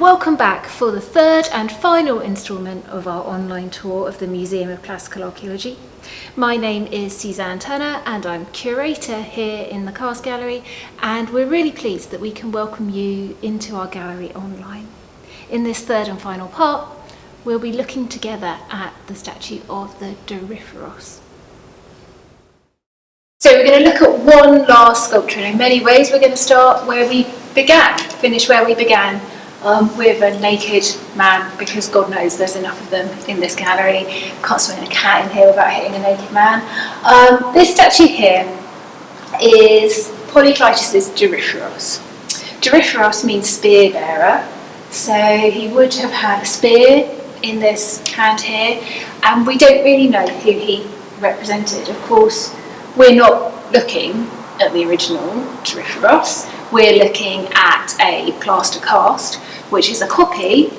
welcome back for the third and final instalment of our online tour of the Museum of Classical Archaeology. My name is Susanne Turner and I'm curator here in the Cast Gallery, and we're really pleased that we can welcome you into our gallery online. In this third and final part, we'll be looking together at the statue of the Doryphoros. So we're going to look at one last sculpture, and in many ways we're going to start where we began, finish where we began, with a naked man, because God knows there's enough of them in this gallery. Can't swing a cat in here without hitting a naked man. This statue here is Polyclitus' Doryphoros. Doryphoros means spear bearer, so he would have had a spear in this hand here, and we don't really know who he represented. Of course, we're not looking at the original Doryphoros. We're looking at a plaster cast, which is a copy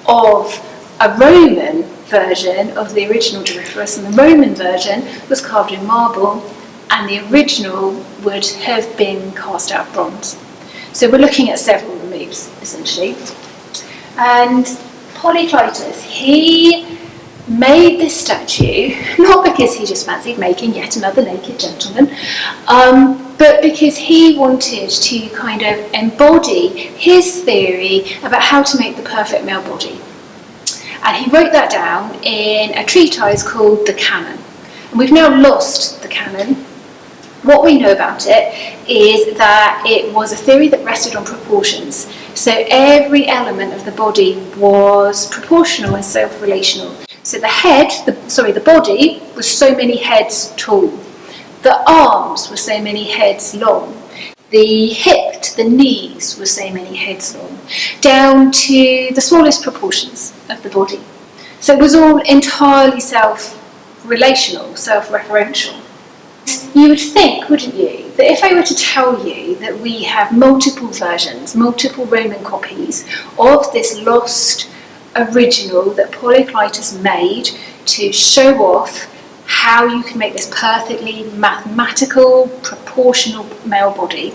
of a Roman version of the original Doryphoros, and the Roman version was carved in marble, and the original would have been cast out of bronze. So we're looking at several removes, essentially. And Polyclitus, he made this statue, not because he just fancied making yet another naked gentleman, but because he wanted to kind of embody his theory about how to make the perfect male body. And he wrote that down in a treatise called the Canon. And we've now lost the Canon. What we know about it is that it was a theory that rested on proportions. So every element of the body was proportional and self-relational. So the body was so many heads tall. The arms were so many heads long. The hip to the knees were so many heads long, down to the smallest proportions of the body. So it was all entirely self-relational, self-referential. You would think, wouldn't you, that if I were to tell you that we have multiple versions, multiple Roman copies of this lost original that Polyclitus made to show off how you can make this perfectly mathematical, proportional male body,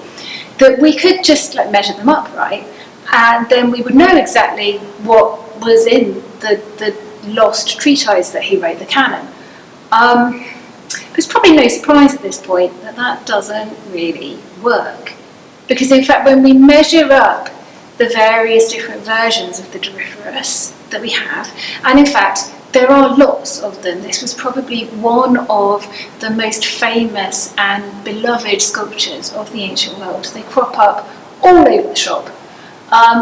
that we could just measure them up, right? And then we would know exactly what was in the lost treatise that he wrote, the Canon. There's probably no surprise at this point that that doesn't really work. Because in fact, when we measure up the various different versions of the Doryphoros that we have, and in fact, there are lots of them. This was probably one of the most famous and beloved sculptures of the ancient world. They crop up all over the shop.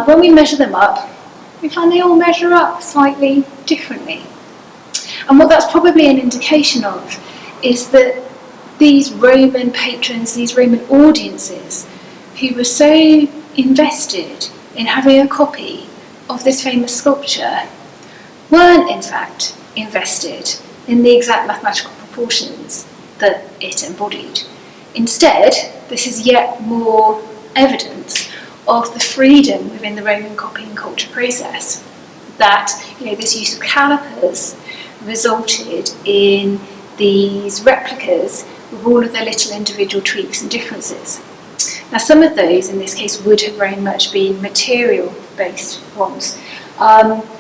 When we measure them up, we find they all measure up slightly differently. And what that's probably an indication of is that these Roman patrons, these Roman audiences, who were so invested in having a copy of this famous sculpture, weren't in fact invested in the exact mathematical proportions that it embodied. Instead, this is yet more evidence of the freedom within the Roman copying culture process, that this use of calipers resulted in these replicas with all of their little individual tweaks and differences. Now, some of those in this case would have very much been material-based ones.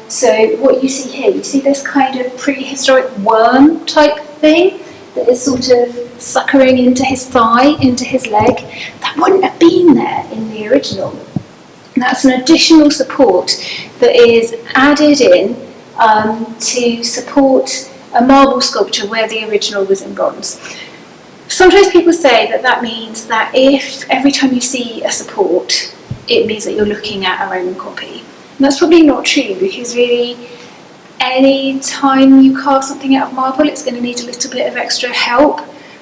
So what you see here, you see this kind of prehistoric worm type thing that is sort of suckering into his thigh, into his leg. That wouldn't have been there in the original. And that's an additional support that is added in to support a marble sculpture where the original was in bronze. Sometimes people say that that means that if every time you see a support, it means that you're looking at a Roman copy. And that's probably not true, because really any time you carve something out of marble, it's going to need a little bit of extra help.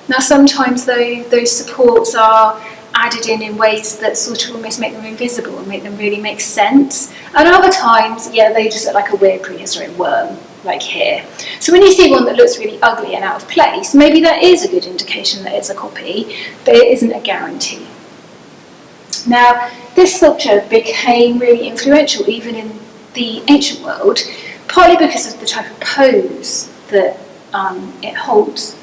Now sometimes though, those supports are added in ways that sort of almost make them invisible and make them really make sense. And other times, yeah, they just look like a weird prehistoric worm, like here. So when you see one that looks really ugly and out of place, maybe that is a good indication that it's a copy, but it isn't a guarantee. Now, this sculpture became really influential even in the ancient world, partly because of the type of pose that it holds.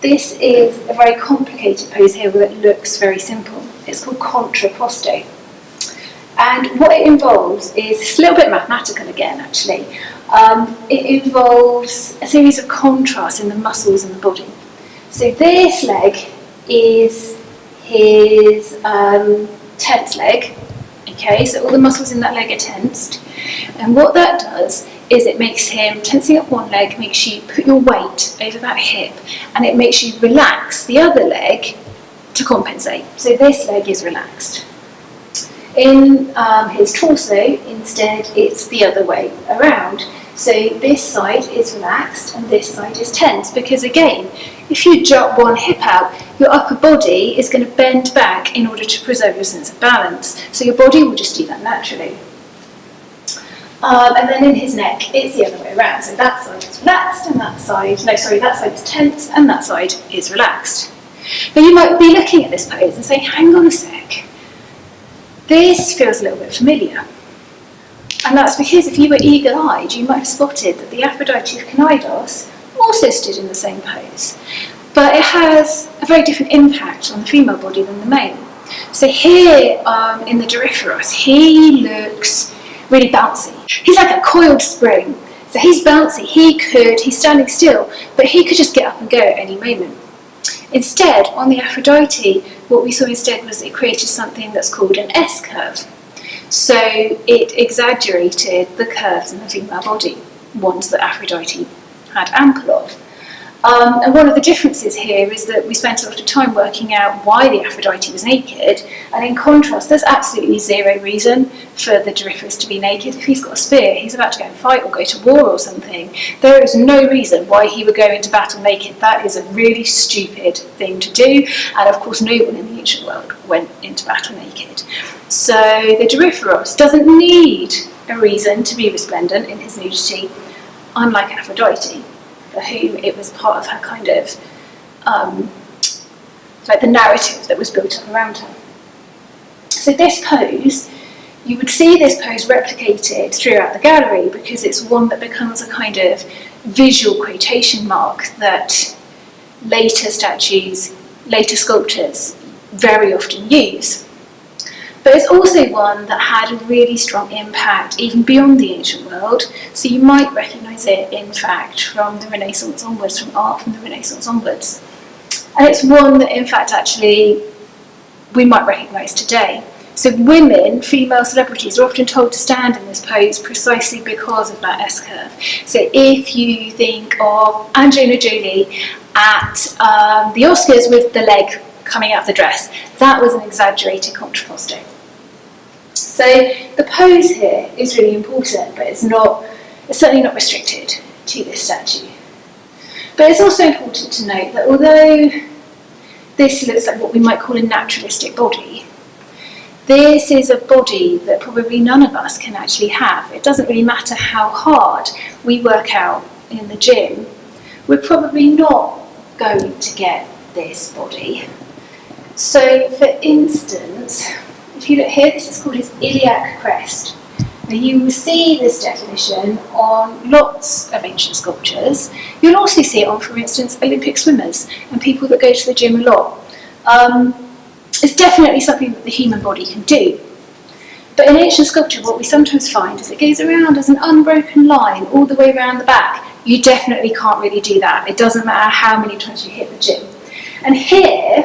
This is a very complicated pose here that looks very simple. It's called Contraposto. And what it involves is, it's a little bit mathematical again actually, it involves a series of contrasts in the muscles in the body. So this leg is his tense leg, okay, so all the muscles in that leg are tensed, and what that does is it makes him, tensing up one leg makes you put your weight over that hip, and it makes you relax the other leg to compensate. So this leg is relaxed. In his torso, instead, it's the other way around. So this side is relaxed and this side is tense, because again, if you drop one hip out, your upper body is going to bend back in order to preserve your sense of balance. So your body will just do that naturally. And then in his neck, it's the other way around. So that side is relaxed and that side is tense and that side is relaxed. Now you might be looking at this pose and saying, hang on a sec, this feels a little bit familiar. And that's because if you were eagle-eyed, you might have spotted that the Aphrodite of Cnidus also stood in the same pose. But it has a very different impact on the female body than the male. So here in the Doryphoros, he looks really bouncy. He's like a coiled spring. So he's bouncy, he's standing still, but he could just get up and go at any moment. Instead, on the Aphrodite, what we saw instead was it created something that's called an S-curve. So it exaggerated the curves in the female body, ones that Aphrodite had ample of. And one of the differences here is that we spent a lot of time working out why the Aphrodite was naked, and in contrast, there's absolutely zero reason for the Doryphoros to be naked. If he's got a spear, he's about to go and fight or go to war or something. There is no reason why he would go into battle naked. That is a really stupid thing to do, and of course no one in the ancient world went into battle naked. So the Doryphoros doesn't need a reason to be resplendent in his nudity, unlike Aphrodite, for whom it was part of her kind of, like the narrative that was built up around her. So this pose, you would see this pose replicated throughout the gallery because it's one that becomes a kind of visual quotation mark that later statues, later sculptors very often use. But it's also one that had a really strong impact even beyond the ancient world, so you might recognise it in fact from the Renaissance onwards, from art from the Renaissance onwards. And it's one that in fact actually we might recognise today. So women, female celebrities, are often told to stand in this pose precisely because of that S-curve. So if you think of Angelina Jolie at the Oscars with the leg coming out of the dress, that was an exaggerated contraposto. So the pose here is really important, but it's certainly not restricted to this statue. But it's also important to note that although this looks like what we might call a naturalistic body, this is a body that probably none of us can actually have. It doesn't really matter how hard we work out in the gym, we're probably not going to get this body. So for instance, if you look here, this is called his Iliac Crest. Now you will see this definition on lots of ancient sculptures. You'll also see it on, for instance, Olympic swimmers and people that go to the gym a lot. It's definitely something that the human body can do. But in ancient sculpture, what we sometimes find is it goes around as an unbroken line all the way around the back. You definitely can't really do that. It doesn't matter how many times you hit the gym. And here,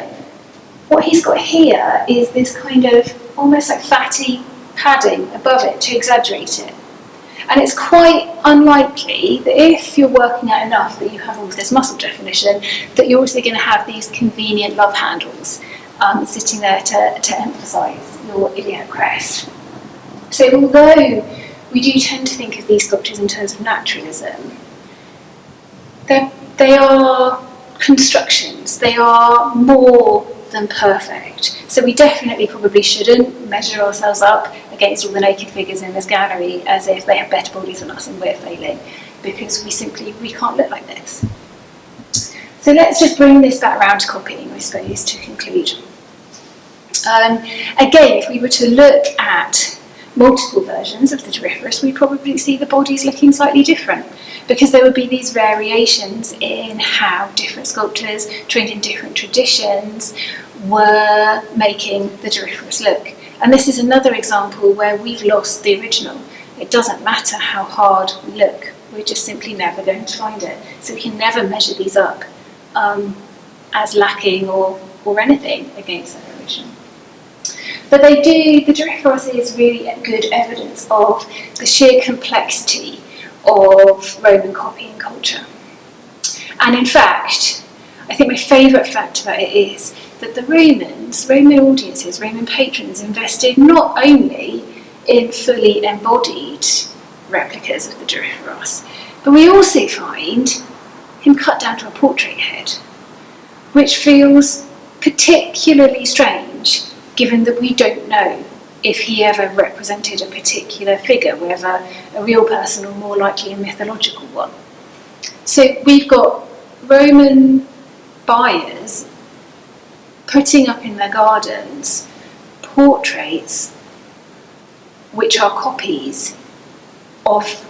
what he's got here is this kind of almost like fatty padding above it to exaggerate it. And it's quite unlikely that if you're working out enough that you have all this muscle definition, that you're also going to have these convenient love handles sitting there to emphasise your iliac crest. So although we do tend to think of these sculptures in terms of naturalism, they are constructions, they are more than perfect. So we definitely probably shouldn't measure ourselves up against all the naked figures in this gallery as if they have better bodies than us and we're failing, because we can't look like this. So let's just bring this back around to copying, I suppose, to conclude. Again, if we were to look at multiple versions of the Doryphoros, we'd probably see the bodies looking slightly different, because there would be these variations in how different sculptors trained in different traditions were making the Doryphoros look. And this is another example where we've lost the original. It doesn't matter how hard we look, we're just simply never going to find it. So we can never measure these up as lacking or anything against that original. But the Doryphoros is really good evidence of the sheer complexity of Roman copying culture. And in fact, I think my favourite fact about it is that the Roman audiences, Roman patrons invested not only in fully embodied replicas of the Doryphoros, but we also find him cut down to a portrait head, which feels particularly strange given that we don't know if he ever represented a particular figure, whether a real person or more likely a mythological one. So we've got Roman buyers putting up in their gardens portraits which are copies of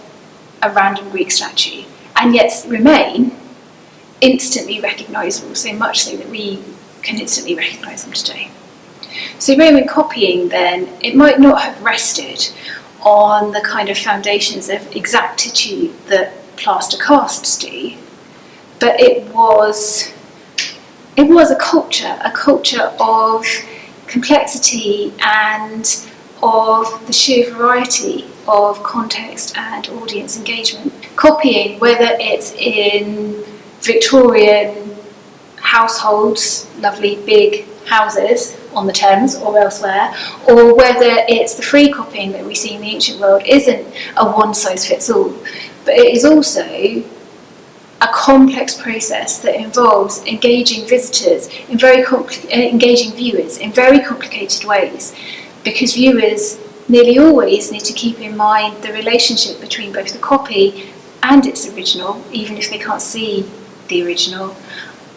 a random Greek statue, and yet remain instantly recognisable, so much so that we can instantly recognise them today. So Roman copying then, it might not have rested on the kind of foundations of exactitude that plaster casts do, but it was a culture of complexity and of the sheer variety of context and audience engagement. Copying, whether it's in Victorian households, lovely big houses on the Thames or elsewhere, or whether it's the free copying that we see in the ancient world, isn't a one-size-fits-all, but it is also a complex process that involves engaging visitors, engaging viewers in very complicated ways, because viewers nearly always need to keep in mind the relationship between both the copy and its original, even if they can't see the original,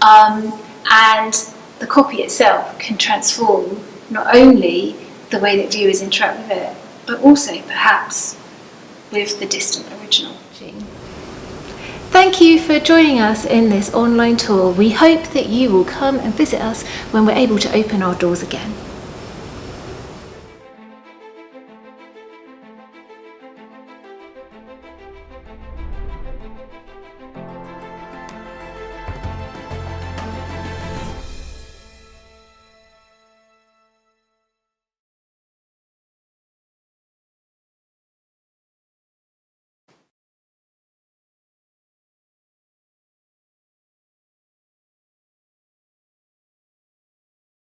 and the copy itself can transform not only the way that viewers interact with it, but also perhaps with the distant original. Thank you for joining us in this online tour. We hope that you will come and visit us when we're able to open our doors again.